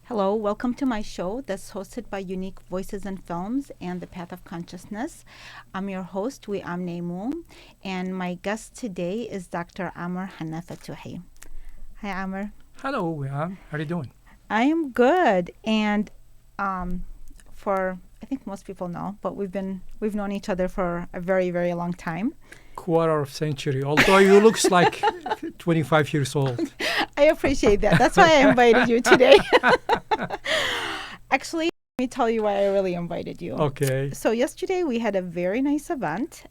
Hello, welcome to my show that's hosted by Unique Voices and Films and The Path of Consciousness. I'm your host, Am Neimu, and my guest today is Dr. Amer Hanna Fatuhi. Hi, Amer. Hello, William. How are you doing? I am good, and I think most people know, but we've known each other for a very, very long time. Quarter of century, although you looks like 25 years old. I appreciate that. That's why I invited you today. Actually, let me tell you why I really invited you. Okay. So yesterday we had a very nice event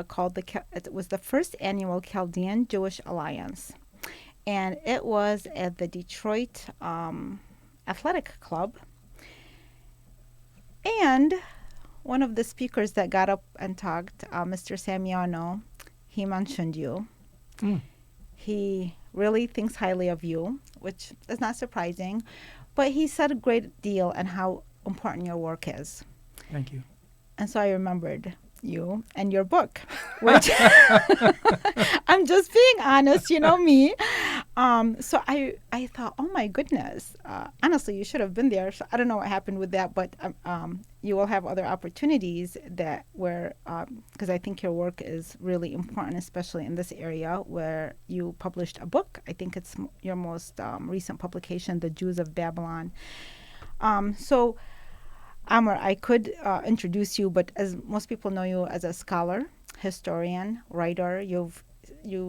called it was the first annual Chaldean Jewish Alliance. And it was at the Detroit Athletic Club. And one of the speakers that got up and talked, Mr. Samiano, he mentioned you. He really thinks highly of you, which is not surprising. But he said a great deal on how important your work is. Thank you. And so I remembered you and your book, which I'm just being honest, you know me. So I thought, oh my goodness, honestly, you should have been there. So I don't know what happened with that, but you will have other opportunities because I think your work is really important, especially in this area where you published a book. I think it's your most recent publication, The Jews of Babylon. So Amer, I could introduce you, but as most people know you as a scholar, historian, writer, you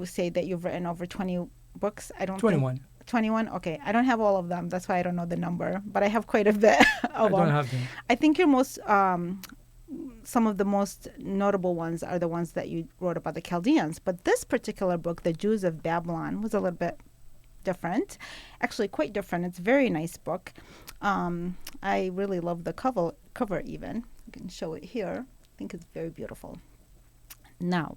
say that you've written over 20 books. 21. 21? Okay. I don't have all of them. That's why I don't know the number, but I have quite a bit of them. I don't have them. I think some of the most notable ones are the ones that you wrote about the Chaldeans. But this particular book, The Jews of Babylon, was a little bit different, actually quite different. It's a very nice book. I really love the cover even. I can show it here. I think it's very beautiful. Now,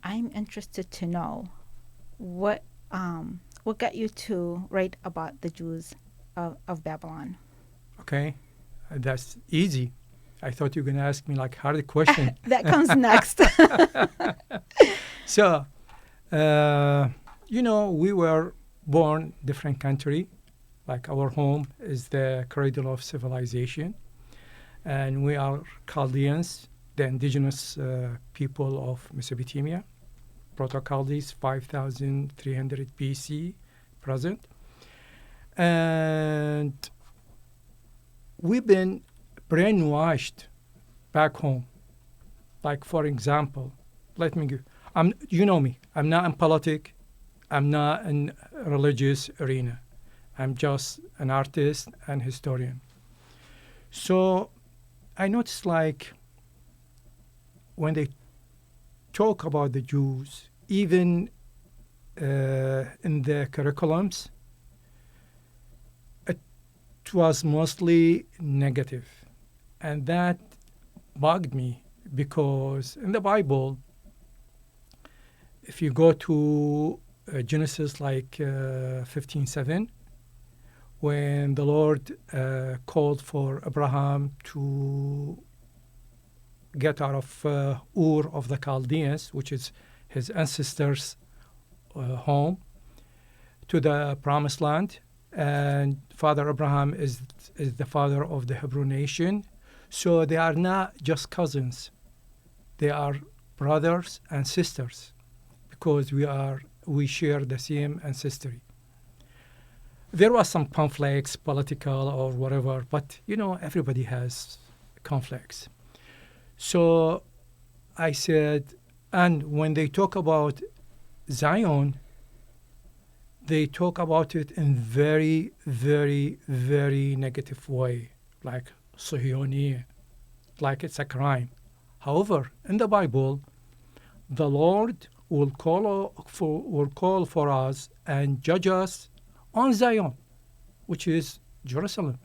I'm interested to know what got you to write about the Jews of Babylon. Okay. That's easy. I thought you were going to ask me like hard question. That comes next. So, we were born different country. Like our home is the cradle of civilization. And we are Chaldeans, the indigenous people of Mesopotamia. Proto-Chaldees, 5,300 BC present. And we've been brainwashed back home. Like, for example, let me give, you know me, I'm not in politics, I'm not in religious arena. I'm just an artist and historian. So I noticed like when they talk about the Jews, even in the curriculums, it was mostly negative. And that bugged me because in the Bible, if you go to Genesis like 15:7, when the Lord called for Abraham to get out of Ur of the Chaldeans, which is his ancestors' home, to the Promised Land. And Father Abraham is the father of the Hebrew nation. So they are not just cousins. They are brothers and sisters because we share the same ancestry. There was some conflicts, political or whatever, but everybody has conflicts. So I said, and when they talk about Zion, they talk about it in very, very, very negative way, like Sohionia, like it's a crime. However, in the Bible, the Lord will call for us and judge us on Zion, which is Jerusalem.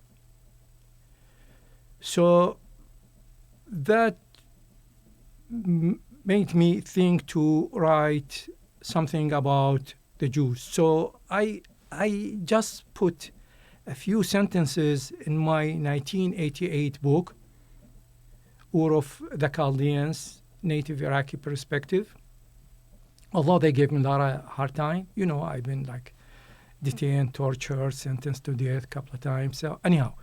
So that made me think to write something about the Jews. So I just put a few sentences in my 1988 book, Ur of the Chaldeans, Native Iraqi Perspective. Although they gave me a lot of hard time, I've been like detained, tortured, sentenced to death a couple of times. So anyhow,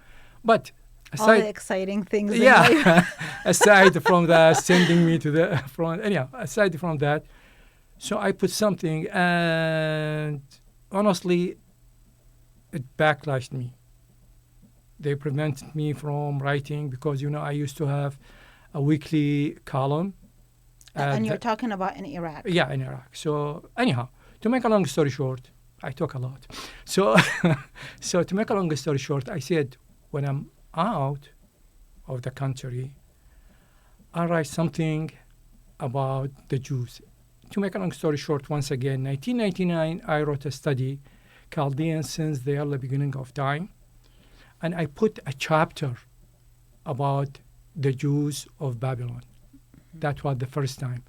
but All the aside, exciting things. In life. yeah, aside from that, sending me to the front. Anyhow, aside from that, so I put something, and honestly, it backlashed me. They prevented me from writing because, I used to have a weekly column. And you're talking about in Iraq. Yeah, in Iraq. So anyhow, to make a long story short, I talk a lot. So, so to make a long story short, I said, when I'm out of the country, I'll write something about the Jews. To make a long story short, once again, 1999, I wrote a study, Chaldeans since the early beginning of time, and I put a chapter about the Jews of Babylon. That was the first time.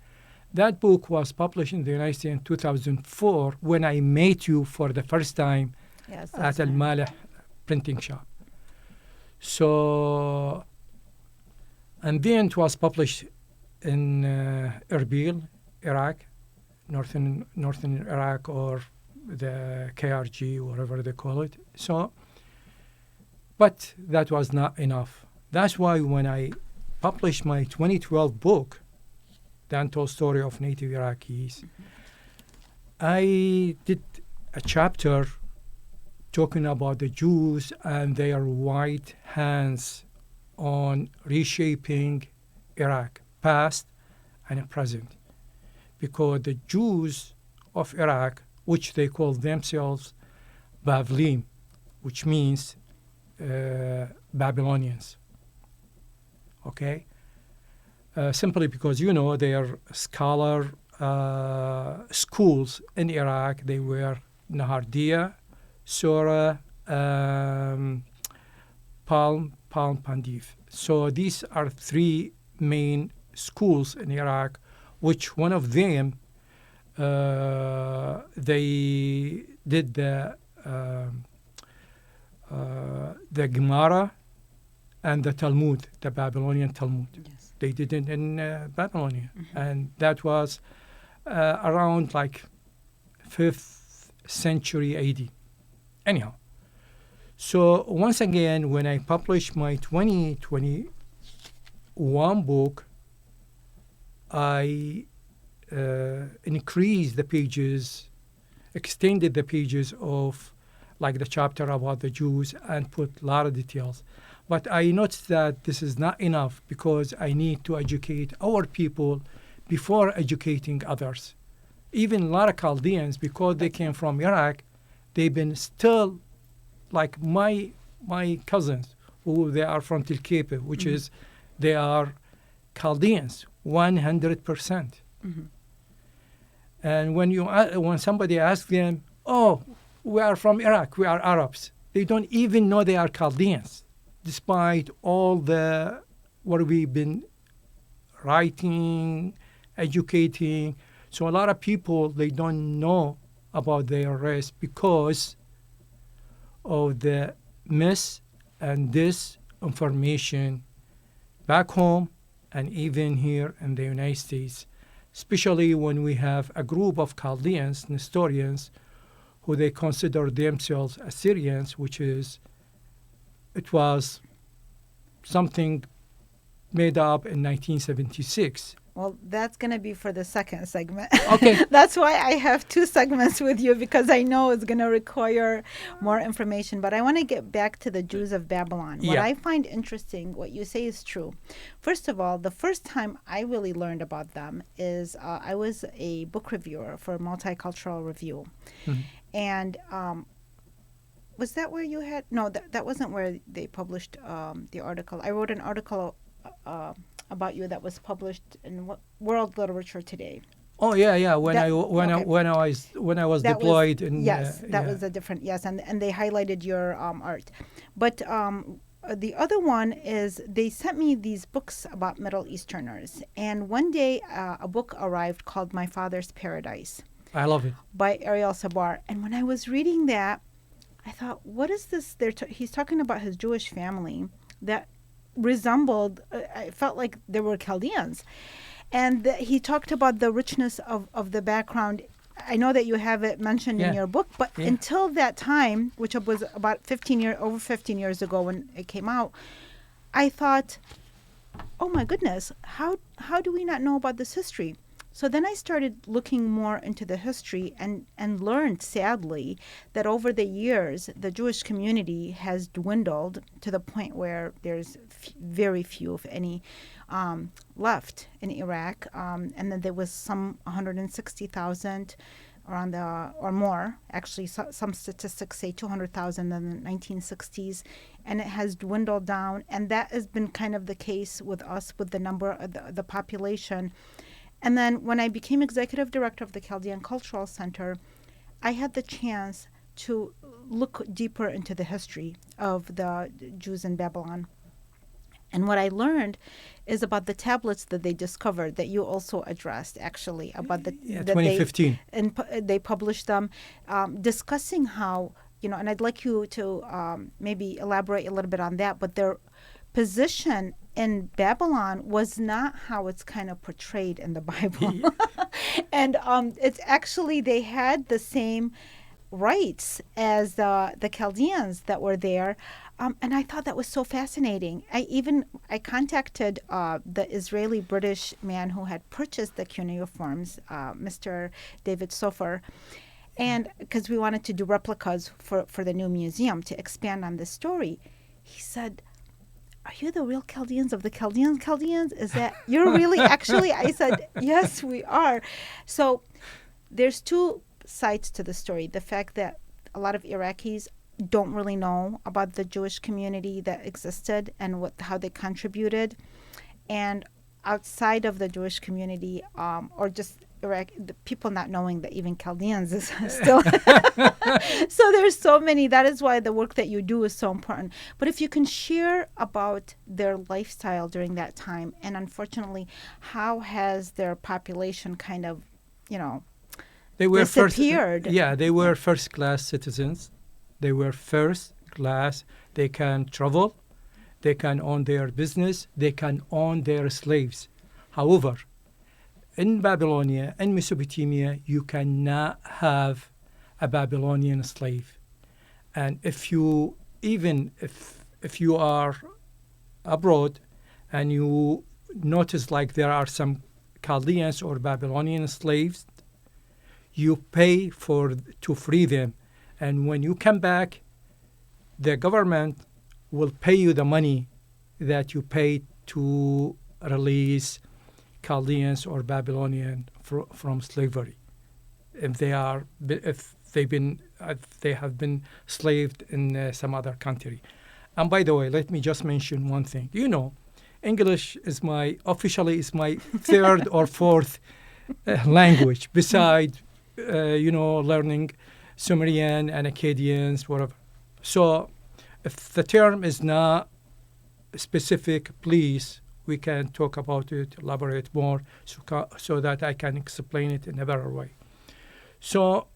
That book was published in the United States in 2004 when I met you for the first time at Al Malih printing shop. So, and then it was published in Erbil, Iraq, northern Iraq, or the KRG, whatever they call it. So, but that was not enough. That's why when I published my 2012 book, The Untold Story of Native Iraqis, I did a chapter talking about the Jews and their white hands on reshaping Iraq, past and present. Because the Jews of Iraq, which they call themselves Bavlim, which means Babylonians, okay? Simply because, their scholar schools in Iraq, they were Nahardiya, Sura, Palm Pandif. So these are three main schools in Iraq, which one of them, they did the Gemara and the Talmud, the Babylonian Talmud. Yes. They did it in Babylonia. And that was around like 5th century AD. Anyhow, so once again, when I published my 2021 book, I increased the pages, extended the pages of like the chapter about the Jews and put a lot of details. But I noticed that this is not enough because I need to educate our people before educating others. Even a lot of Chaldeans, because they came from Iraq, they've been still like my cousins, who they are from Tel Kepe, which is they are Chaldeans, 100%. And when somebody asks them, "Oh, we are from Iraq, we are Arabs," they don't even know they are Chaldeans, despite all the what we've been writing, educating. So a lot of people, they don't know about their race because of the mis and disinformation back home and even here in the United States, especially when we have a group of Chaldeans, Nestorians, who they consider themselves Assyrians, it was something made up in 1976. Well, that's going to be for the second segment. Okay. That's why I have two segments with you, because I know it's going to require more information. But I want to get back to the Jews of Babylon. What I find interesting, what you say is true. First of all, the first time I really learned about them is I was a book reviewer for Multicultural Review. And was that where you had? No, that wasn't where they published the article. I wrote an article about you that was published in World Literature Today. Oh yeah. When I was deployed that was a different and they highlighted your art, but the other one is they sent me these books about Middle Easterners, and one day a book arrived called My Father's Paradise. I love it. By Ariel Sabar, and when I was reading that, I thought, what is this? He's talking about his Jewish family that resembled, I felt like they were Chaldeans. And he talked about the richness of the background. I know that you have it mentioned in your book, but until that time, which was about over 15 years ago when it came out, I thought, oh my goodness, how do we not know about this history? So then I started looking more into the history and learned, sadly, that over the years, the Jewish community has dwindled to the point where there's very few, if any, left in Iraq. And then there was some 160,000 around or more. Actually, some statistics say 200,000 in the 1960s. And it has dwindled down. And that has been kind of the case with us, with the number of the population. And then when I became executive director of the Chaldean Cultural Center, I had the chance to look deeper into the history of the Jews in Babylon. And what I learned is about the tablets that they discovered that you also addressed, actually, about the 2015. They published them, discussing how, and I'd like you to maybe elaborate a little bit on that, but their position in Babylon was not how it's kind of portrayed in the Bible. And it's actually, they had the same rights as the Chaldeans that were there. And I thought that was so fascinating. I contacted the Israeli-British man who had purchased the cuneiforms, Mr. David Sofer, and because we wanted to do replicas for the new museum to expand on this story. He said, "Are you the real Chaldeans of the Chaldeans? Is that you're really actually?" I said, "Yes, we are." So there's two sides to the story. The fact that a lot of Iraqis don't really know about the Jewish community that existed and how they contributed. And outside of the Jewish community, or just Iraq, the people not knowing that even Chaldeans is still. So there's so many. That is why the work that you do is so important. But if you can share about their lifestyle during that time, and unfortunately, how has their population kind of, they were disappeared? They were first-class citizens. They were first class. They can travel. They can own their business. They can own their slaves. However, in Babylonia and Mesopotamia, you cannot have a Babylonian slave. And if you are abroad and you notice like there are some Chaldeans or Babylonian slaves, you pay to free them. And when you come back, the government will pay you the money that you paid to release Chaldeans or Babylonian from slavery, if they have been slaved in some other country. And by the way, let me just mention one thing. English is officially my third or fourth language, besides learning Sumerian and Akkadians, whatever. So if the term is not specific, please, we can talk about it, elaborate more, so that I can explain it in a better way. So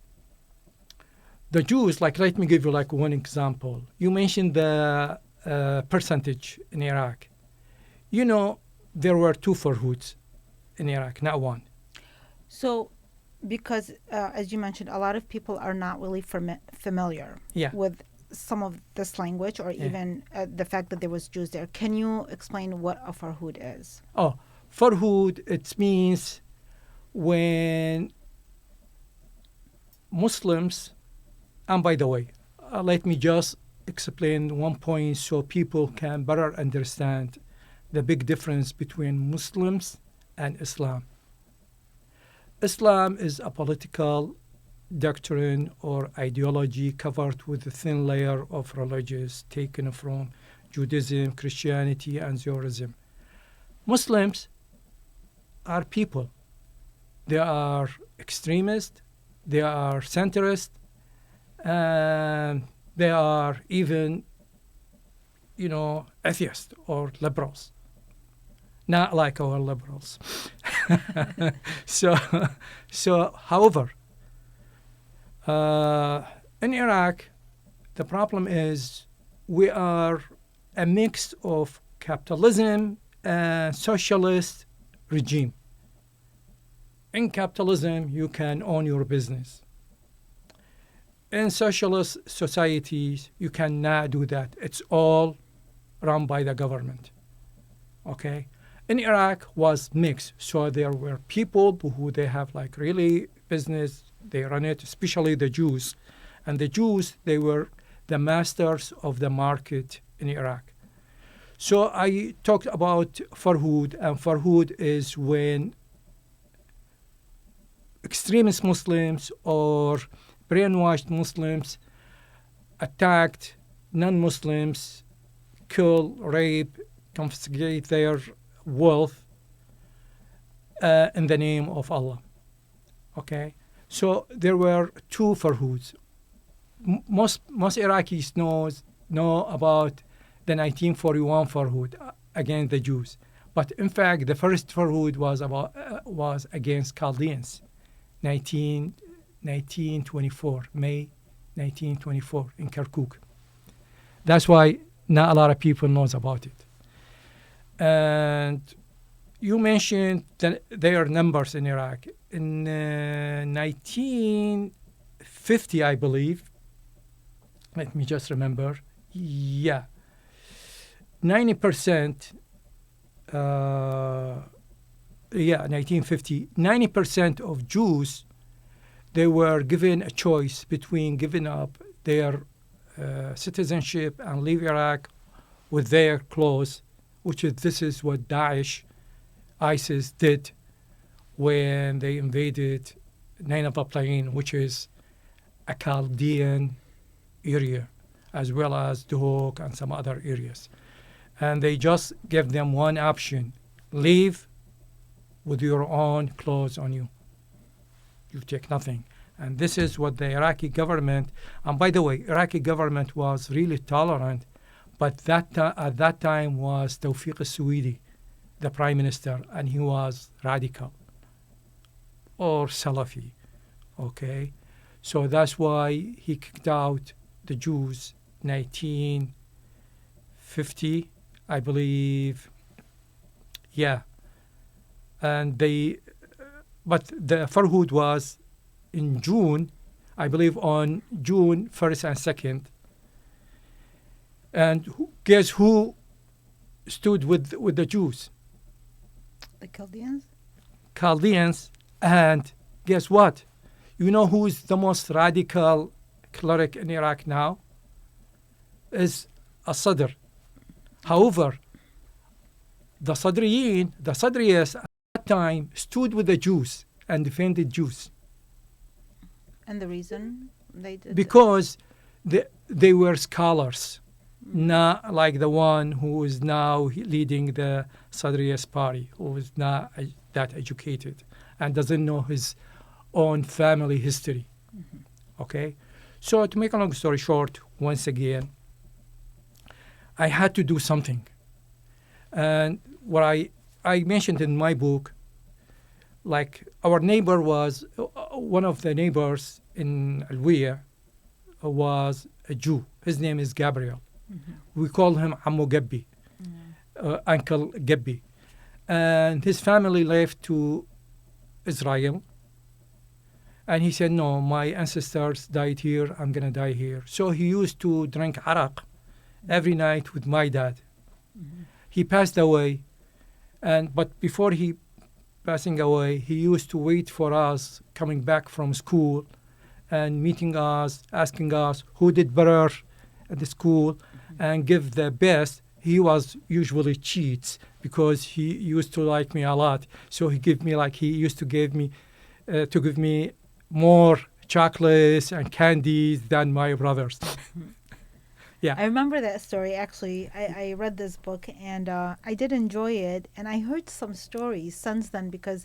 the Jews, let me give you one example. You mentioned the percentage in Iraq. There were 2 Farhuds in Iraq, not 1. So, because, as you mentioned, a lot of people are not really familiar with some of this language, or even the fact that there was Jews there. Can you explain what a Farhud is? Oh, Farhud, it means when Muslims, and by the way, let me just explain one point so people can better understand the big difference between Muslims and Islam. Islam is a political doctrine or ideology covered with a thin layer of religions taken from Judaism, Christianity, and Zionism. Muslims are people. They are extremists, they are centrist, and they are even, atheists or liberals. Not like our liberals. So, however, in Iraq, the problem is we are a mix of capitalism and socialist regime. In capitalism, you can own your business. In socialist societies, you cannot do that. It's all run by the government. Okay? In Iraq was mixed. So there were people who they have like really business, they run it, especially the Jews. And the Jews, they were the masters of the market in Iraq. So I talked about Farhud, and Farhud is when extremist Muslims or brainwashed Muslims attacked non-Muslims, kill, rape, confiscate their wealth in the name of Allah. Okay? So there were two Farhuds. Most Iraqis know about the 1941 Farhud against the Jews. But in fact, the first Farhud was against Chaldeans, 1924, May 1924 in Kirkuk. That's why not a lot of people knows about it. And you mentioned their numbers in Iraq. In 1950, I believe, let me just remember, 90%, 1950, 90% of Jews, they were given a choice between giving up their citizenship and leave Iraq with their clothes, this is what Daesh, ISIS did when they invaded Nineveh Plain, which is a Chaldean area, as well as Duhok and some other areas. And they just gave them one option: leave with your own clothes on you. You take nothing. And this is what the Iraqi government, and by the way, Iraqi government was really tolerant, but at that time was Tawfiq al-Suwidi, the prime minister, and he was radical or Salafi. Okay? So that's why he kicked out the Jews 1950, I believe. Yeah. And but the Farhud was in June, I believe on June 1st and 2nd. And guess who stood with the Jews? The Chaldeans? Chaldeans. And guess what? You know who is the most radical cleric in Iraq now? Is a Sadr. However, the Sadriyas at that time stood with the Jews and defended Jews. And the reason they did because they were scholars, not like the one who is now leading the Sadriyas party, who is not that educated and doesn't know his own family history. Mm-hmm. Okay? So to make a long story short, once again, I had to do something. And what I mentioned in my book, like our neighbor was, one of the neighbors in Alwiya was a Jew. His name is Gabriel. Mm-hmm. We call him Ammo Gabbi, Uncle Gabbi. And his family left to Israel. And he said, no, my ancestors died here, I'm going to die here. So he used to drink araq every night with my dad. Mm-hmm. He passed away, but before he passing away, he used to wait for us coming back from school and meeting us, asking us who did better at the school, mm-hmm. and give the best. He was usually cheats because he used to like me a lot. So he used to give me more chocolates and candies than my brothers. Yeah. I remember that story, actually. I read this book, and I did enjoy it. And I heard some stories since then, because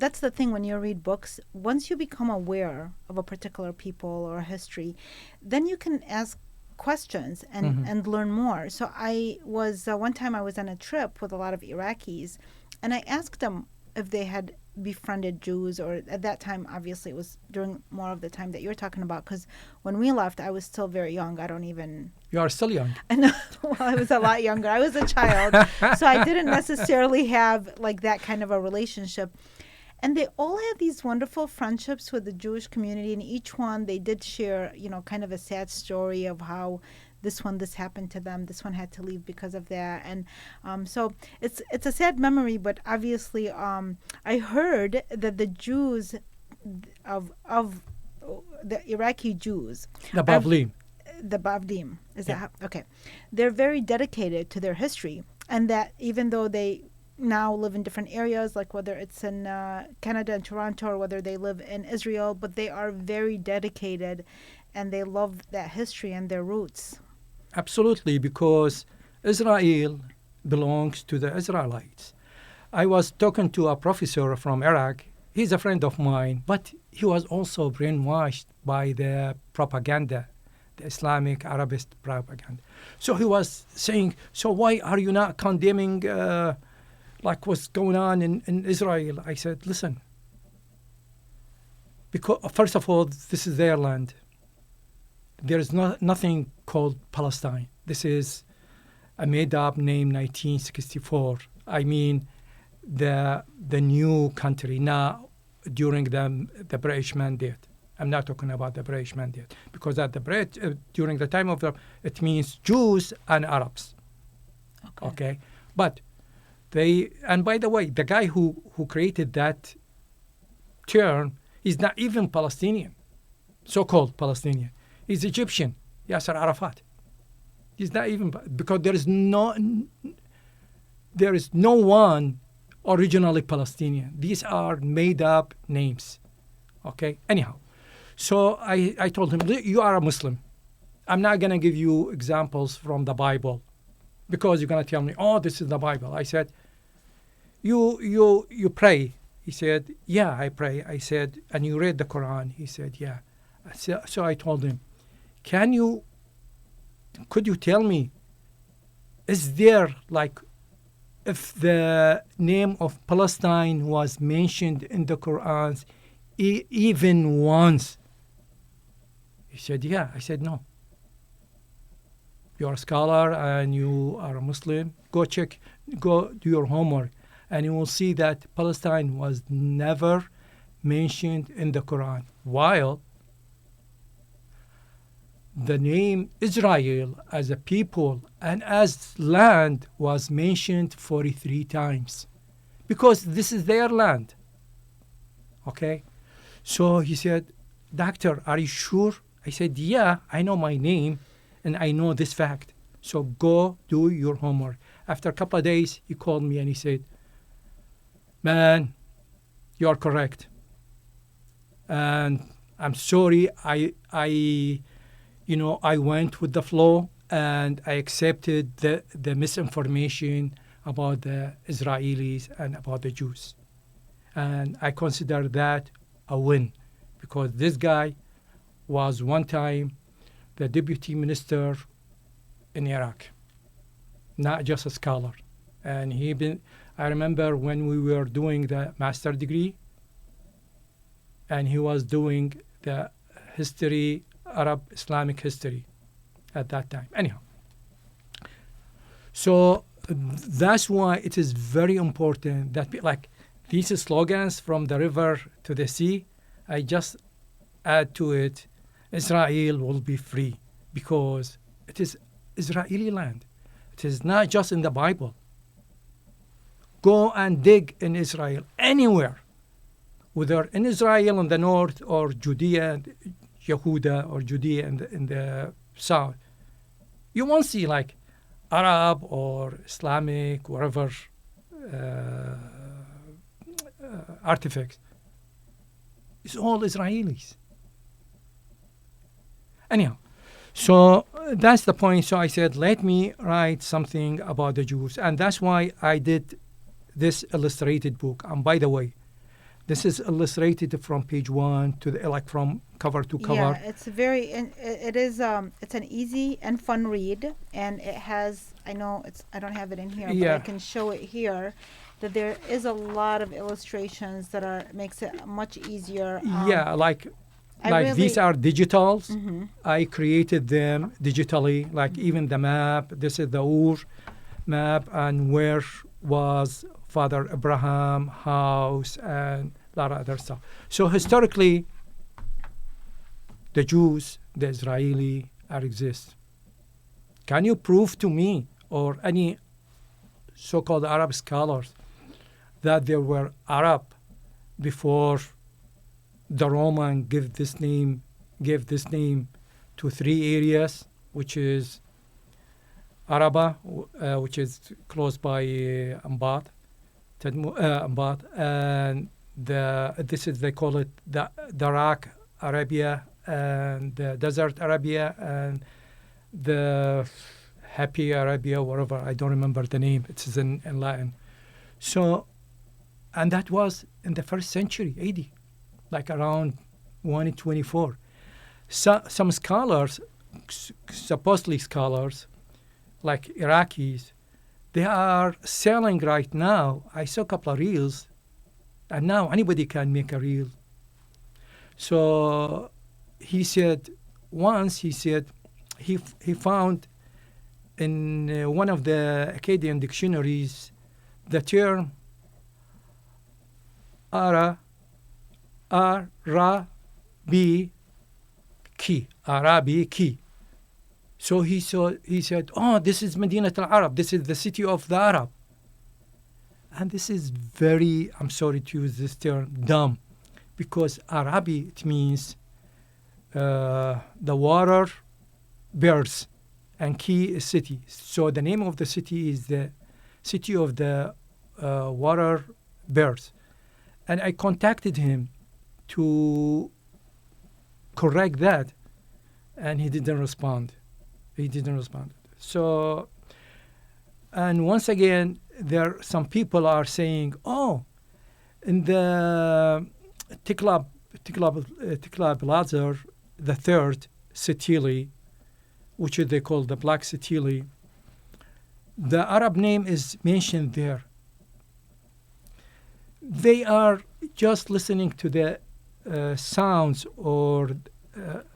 that's the thing when you read books, once you become aware of a particular people or history, then you can ask questions and learn more. So I was, one time I was on a trip with a lot of Iraqis, and I asked them if they had befriended Jews, or at that time, obviously it was during more of the time that you're talking about, because when we left, I was still very young. You are still young. Well, I was a lot younger. I was a child, so I didn't necessarily have like that kind of a relationship. And they all had these wonderful friendships with the Jewish community. And each one, they did share, kind of a sad story of how this happened to them. This one had to leave because of that. And so it's a sad memory. But obviously, I heard that the Jews of the Iraqi Jews, The Bavli. the Bavdim, is that how? Okay? They're very dedicated to their history, and that even though they now live in different areas, like whether it's in Canada and Toronto, or whether they live in Israel, but they are very dedicated, and they love that history and their roots. Absolutely, because Israel belongs to the Israelites. I was talking to a professor from Iraq. He's a friend of mine, but he was also brainwashed by the propaganda, the Islamic Arabist propaganda. So he was saying, so why are you not condemning like what's going on in Israel? I said, listen, because first of all, this is their land. There is nothing called Palestine. This is a made-up name, 1964. I mean, the new country now during the British Mandate. I'm not talking about the British Mandate, because at the during the time of it means Jews and Arabs. Okay? But and by the way, the guy who created that term is not even Palestinian, so-called Palestinian. He's Egyptian, Yasser Arafat. He's not even, because there is no one originally Palestinian. These are made-up names. Okay? Anyhow, so I told him, you are a Muslim. I'm not going to give you examples from the Bible, because you're going to tell me, oh, this is the Bible. I said, you pray. He said, yeah, I pray. I said, and you read the Quran? He said, yeah. So I told him, could you tell me, is there, like, if the name of Palestine was mentioned in the Quran even once? He said, yeah. I said, no. You're a scholar and you are a Muslim. Go do your homework, and you will see that Palestine was never mentioned in the Quran, while the name Israel as a people and as land was mentioned 43 times, because this is their land. Okay? So he said, doctor, are you sure? I said, yeah, I know my name and I know this fact. So go do your homework. After a couple of days, he called me and he said, man, you're correct. And I'm sorry, I went with the flow and I accepted the misinformation about the Israelis and about the Jews. And I consider that a win, because this guy was one time the deputy minister in Iraq, not just a scholar. And I remember when we were doing the master degree, and he was doing the history, Arab Islamic history at that time. Anyhow, so that's why it is very important that, like, these slogans from the river to the sea, I just add to it, Israel will be free, because it is Israeli land. It is not just in the Bible. Go and dig in Israel, anywhere, whether in Israel in the north or Judea, Yehuda, or Judea in the south. You won't see like Arab or Islamic, whatever artifacts. It's all Israelis. Anyhow, so that's the point. So I said, let me write something about the Jews. And that's why I did this illustrated book. And by the way, this is illustrated from page 1 to from cover to cover. Yeah, it's it's an easy and fun read, and it has, I don't have it in here, but I can show it here, that there is a lot of illustrations that makes it much easier. These are digitals. Mm-hmm. I created them digitally, like even the map. This is the Ur map, and where was Father Abraham house, and a lot of other stuff. So historically, the Jews, the Israeli, are exist. Can you prove to me or any so-called Arab scholars that there were Arab before the Roman gave this name to 3 areas, which is Araba, which is close by Ambat, Ambat, and they call it the Iraq Arabia and the Desert Arabia and the Happy Arabia, whatever, I don't remember the name. It's in Latin. So, and that was in the 1st century AD, like around 124. So, some scholars, supposedly scholars, like Iraqis, they are selling right now. I saw a couple of reels, and now anybody can make a reel. So he said, he found in one of the Akkadian dictionaries the term Arabi ki. So he said, oh, this is Medinat al-Arab. This is the city of the Arab. And this is very, I'm sorry to use this term, dumb. Because Arabi, it means the water bears, and Ki is city. So the name of the city is the city of the water bears. And I contacted him to correct that, and he didn't respond. So, and once again, some people are saying, oh, in the Tiglath-Pileser the third Setili, which they call the Black Setili, the Arab name is mentioned there. They are just listening to the sounds or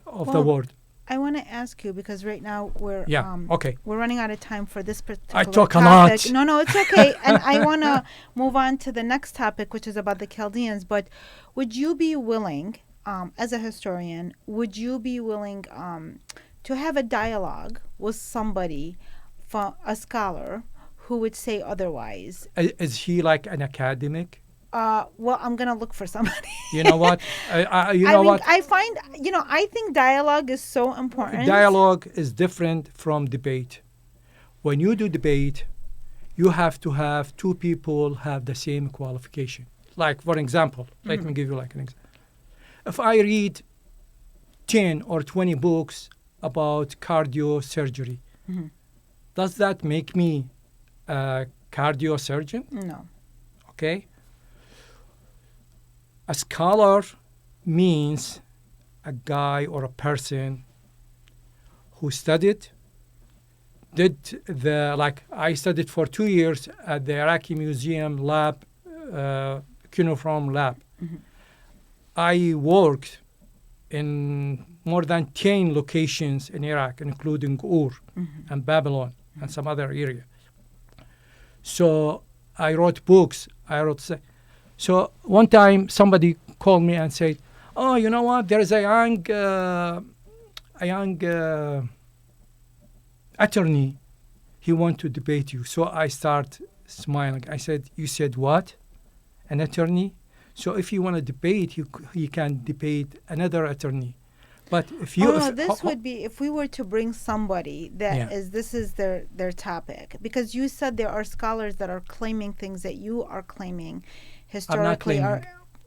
of the word. I want to ask you, because right now we're we're running out of time for this particular I talk topic. a lot. No, it's okay. And I want to move on to the next topic, which is about the Chaldeans. But would you be willing, as a historian, would you be willing to have a dialogue with somebody, a scholar, who would say otherwise? Is he like an academic? Well, I'm going to look for somebody. You know what? I think dialogue is so important. Dialogue is different from debate. When you do debate, you have to have 2 people have the same qualification. Like, for example, let me give you like an example. If I read 10 or 20 books about cardio surgery, does that make me a cardio surgeon? No. Okay. A scholar means a guy or a person who studied, I studied for 2 years at the Iraqi Museum lab, cuneiform lab. I worked in more than 10 locations in Iraq, including Ur and Babylon and some other areas. So I wrote books. So one time somebody called me and said, oh, you know what? There is a young attorney. He wants to debate you. So I start smiling. I said, you said what? An attorney? So if you want to debate, you can debate another attorney. But if you... would be if we were to bring somebody this is their topic. Because you said there are scholars that are claiming things that you are claiming historically.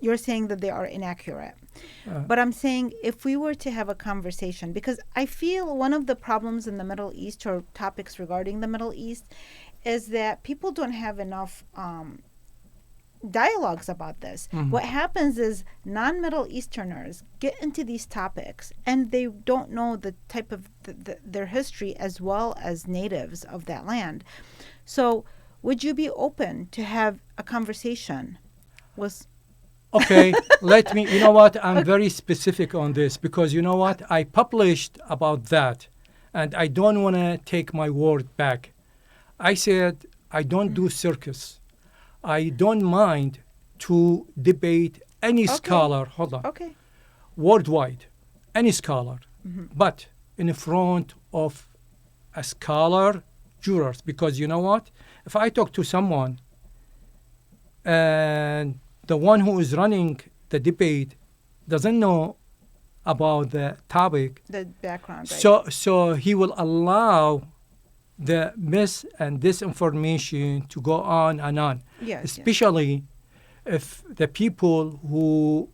You're saying that they are inaccurate. But I'm saying if we were to have a conversation, because I feel one of the problems in the Middle East or topics regarding the Middle East is that people don't have enough dialogues about this. What happens is non-Middle Easterners get into these topics and they don't know the type of their history as well as natives of that land. So would you be open to have a conversation with... Okay, let me, you know what, I'm very specific on this because you know what, I published about that and I don't want to take my word back. I said I don't do circus. I don't mind to debate any Okay. scholar, hold on, Okay. worldwide, any scholar, but in front of a scholar jurors, because you know what? If I talk to someone and the one who is running the debate doesn't know about the topic, The background, right? so he will allow the mis and disinformation to go on and on, Yes. especially if the people who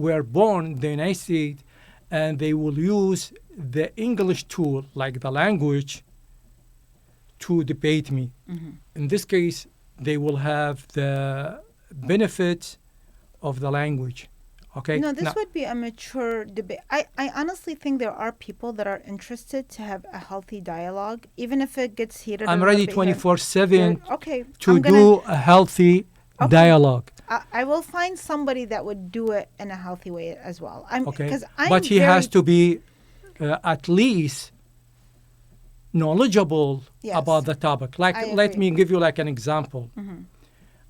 were born in the United States and they will use the English tool, like the language, to debate me. In this case, they will have the benefit of the language. Okay? No, this Now, would be a mature debate. I honestly think there are people that are interested to have a healthy dialogue, even if it gets heated. I'm a ready little bit here. 24/7 Okay. to I'm gonna- do a healthy Okay. dialogue. I will find somebody that would do it in a healthy way as well. Okay? Because I'm But he very, has to be at least knowledgeable Yes. about the topic. Like, I let agree. me give you like an example.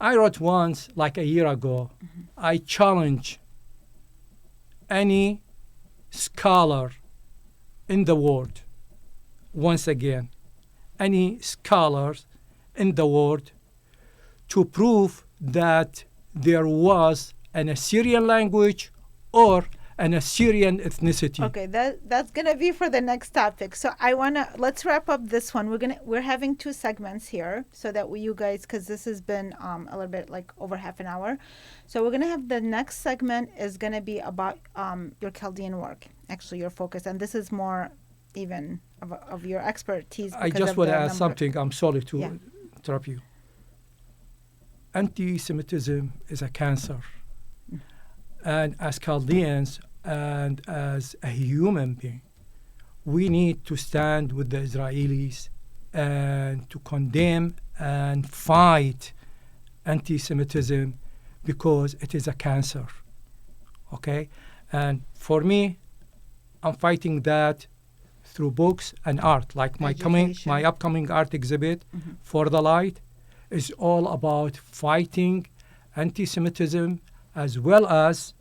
I wrote once, like a year ago, I challenge any scholar in the world, once again, any scholars in the world to prove that there was an Assyrian language or an Assyrian ethnicity. Okay, that's gonna be for the next topic. So let's wrap up this one. We're having two segments here so that you guys, because this has been a little bit like over half an hour. So we're gonna have the next segment is gonna be about your Chaldean work, actually your focus, and this is more even of your expertise. I because just of want to the add number- something. I'm sorry to Yeah. interrupt you. Anti-Semitism is a cancer. And as Chaldeans and as a human being, we need to stand with the Israelis and to condemn and fight anti-Semitism because it is a cancer. Okay? And for me, I'm fighting that through books and art. Like my Education. upcoming art exhibit, For the Light, is all about fighting anti-Semitism as well as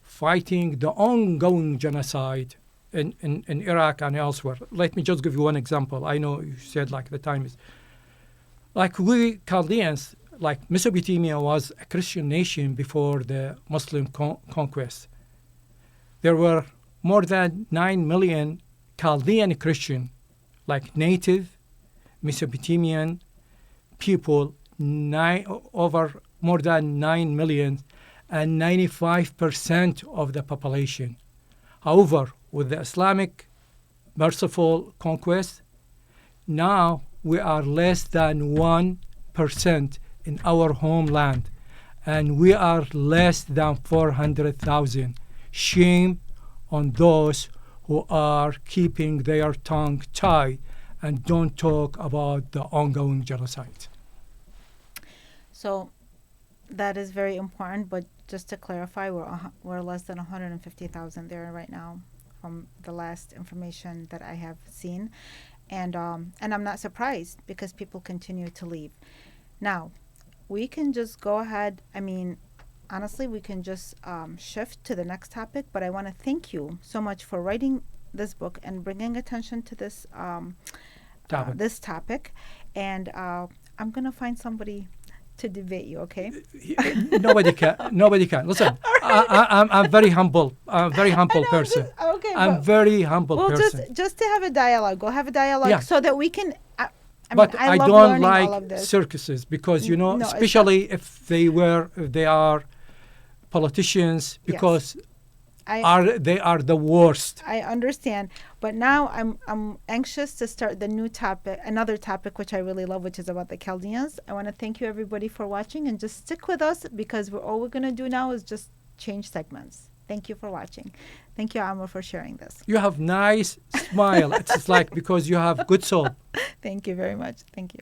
fighting the ongoing genocide in Iraq and elsewhere. Let me just give you one example. I know you said like the time is. Like we Chaldeans, like Mesopotamia was a Christian nation before the Muslim conquest. There were more than 9 million Chaldean Christian, like native Mesopotamian people, over more than 9 million, and 95% of the population. However, with the Islamic merciful conquest, now we are less than 1% in our homeland, and we are less than 400,000. Shame on those who are keeping their tongue tied and don't talk about the ongoing genocide. So that is very important, but just to clarify, we're less than 150,000 there right now from the last information that I have seen. And I'm not surprised because people continue to leave. Now, we can just go ahead. I mean, honestly, we can just shift to the next topic, but I want to thank you so much for writing this book and bringing attention to this topic. And I'm going to find somebody to debate you, okay? Nobody can. Listen, I'm very humble. I'm a very humble person. Okay, I'm very humble well, person. just to have a dialogue. We'll have a dialogue Yeah. so that we can. I But mean, I I love don't learning all of like this. circuses because No, it's especially if they are politicians, because they are the worst. I understand, but now I'm anxious to start the new topic, another topic which I really love, which is about the Chaldeans. I want to thank you everybody for watching, and just stick with us because all we're gonna do now is just change segments. Thank you for watching. Thank you, Amer, for sharing this. You have nice smile. It's like because you have good soul. Thank you very much. Thank you.